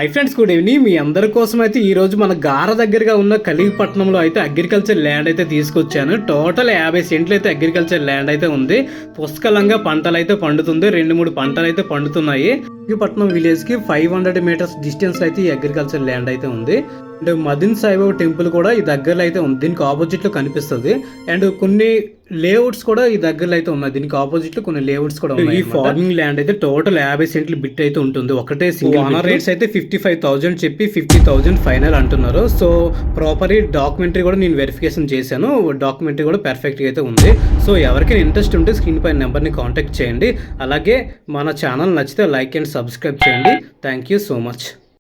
High friends, good evening. మీ అందరి కోసం అయితే ఈ రోజు మన గార దగ్గరగా ఉన్న కలిగిపట్నంలో అయితే అగ్రికల్చర్ ల్యాండ్ అయితే తీసుకొచ్చాను. టోటల్ 50 సెంట్లు అయితే అగ్రికల్చర్ ల్యాండ్ అయితే ఉంది. పుష్కలంగా పంటలు అయితే పండుతుంది. 2-3 పంటలు అయితే పండుతున్నాయి. కలిగిపట్నం విలేజ్ కి 500 మీటర్స్ డిస్టెన్స్ అయితే ఈ అగ్రికల్చర్ ల్యాండ్ అయితే ఉంది. అండ్ మదిన్ సాయిబాబా టెంపుల్ కూడా ఈ దగ్గరలో అయితే ఉంది. దీనికి ఆపోజిట్ లో కనిపిస్తుంది. అండ్ కొన్ని లేఅవుట్స్ కూడా ఈ దగ్గరలో అయితే ఉన్నాయి. దీనికి ఆపోజిట్ లో కొన్ని లేఅవుట్స్ కూడా ఉన్నాయి. ఈ ఫార్మింగ్ ల్యాండ్ అయితే టోటల్ 50 సెంట్లు బిట్ అయితే ఉంటుంది. ఒకటే సింగిల్ ఓనర్ రేట్స్ అయితే 55,000 చెప్పి 50,000 ఫైనల్ అంటున్నారు. సో ప్రాపర్ డాక్యుమెంటరీ కూడా నేను వెరిఫికేషన్ చేశాను. డాక్యుమెంటరీ కూడా పర్ఫెక్ట్ గా అయితే ఉంది. సో ఎవరికైనా ఇంట్రెస్ట్ ఉంటే స్క్రీన్ పై నెంబర్ ని కాంటాక్ట్ చేయండి. అలాగే మన ఛానల్ నచ్చితే లైక్ అండ్ సబ్స్క్రైబ్ చేయండి. Thank you so much.